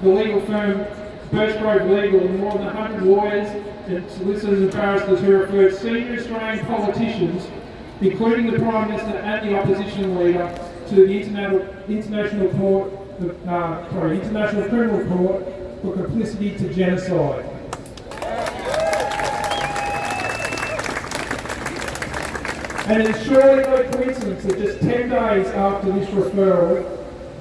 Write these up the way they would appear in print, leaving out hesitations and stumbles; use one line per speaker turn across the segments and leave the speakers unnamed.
the legal firm Birchgrove Legal and more than 100 lawyers and solicitors and barristers who referred senior Australian politicians, including the Prime Minister and the opposition leader, to the International Criminal Court for complicity to genocide. And it is surely no coincidence that just 10 days after this referral,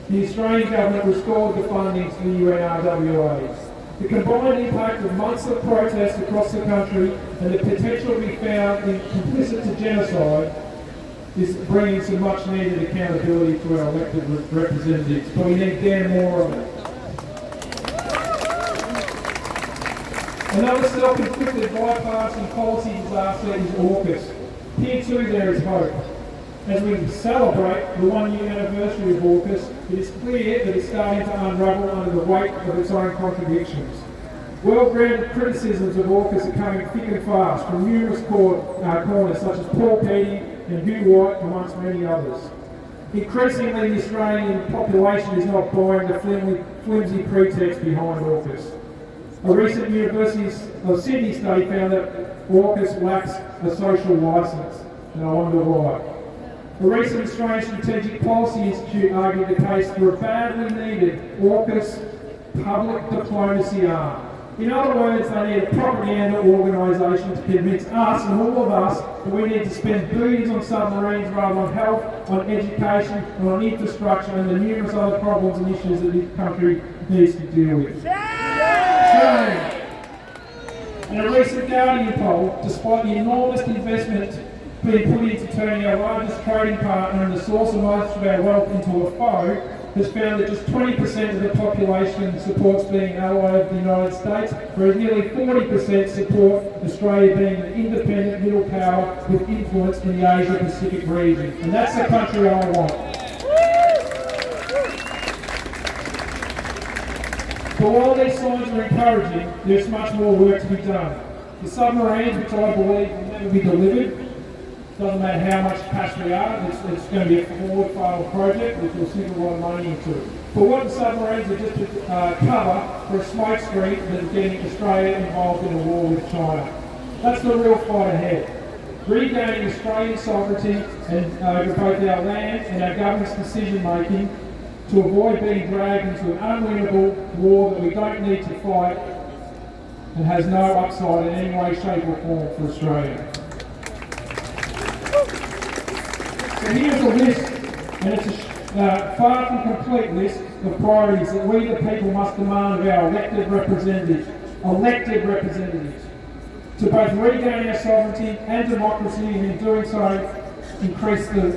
the Australian government restored the funding to the UNRWA. The combined impact of months of protests across the country and the potential to be found in complicit to genocide is bringing some much needed accountability to our elected representatives, but we need damn more of it. Another self-inflicted bipartisan policy disaster is AUKUS. Here too there is hope. As we celebrate the 1 year anniversary of AUKUS, it is clear that it's starting to unravel under the weight of its own contradictions. Well-grounded criticisms of AUKUS are coming thick and fast from numerous corners such as Paul Keating and Hugh White, amongst many others. Increasingly, the Australian population is not buying the flimsy pretext behind AUKUS. A recent University of Sydney study found that AUKUS lacks a social licence, and I wonder why. A recent Australian Strategic Policy Institute argued the case for a badly needed AUKUS public diplomacy arm. In other words, they need a propaganda organisation to convince us and all of us that we need to spend billions on submarines rather than on health, on education, and on infrastructure and the numerous other problems and issues that this country needs to deal with. Shame! In a recent Guardian poll, despite the enormous investment being put into turning our largest trading partner and the source of most of our wealth into a foe, has found that just 20% of the population supports being allied of the United States, whereas nearly 40% support Australia being an independent middle power with influence in the Asia-Pacific region. And that's the country I want. But while these signs are encouraging, there's much more work to be done. The submarines, which I believe will never be delivered, doesn't matter how much cash we are, it's going to be a forward-failed project which will sink a lot of money into. But what the submarines are just cover for a smokescreen that is getting Australia involved in a war with China. That's the real fight ahead. Regaining Australian sovereignty and over both our land and our government's decision-making to avoid being dragged into an unwinnable war that we don't need to fight and has no upside in any way, shape or form for Australia. So here's a list, and it's a far from complete list of priorities that we the people must demand of our elected representatives, to both regain our sovereignty and democracy, and in doing so, increase the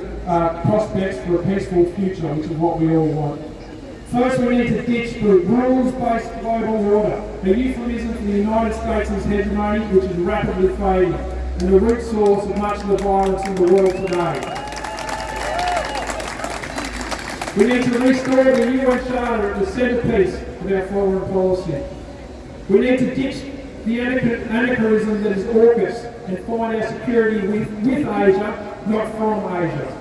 prospects for a peaceful future, which is what we all want. First, we need to ditch the rules-based global order, a euphemism for the United States' hegemony, which is rapidly fading, and the root source of much of the violence in the world today. We need to restore the UN Charter as the centrepiece of our foreign policy. We need to ditch the anachronism that is AUKUS and find our security with Asia, not from Asia.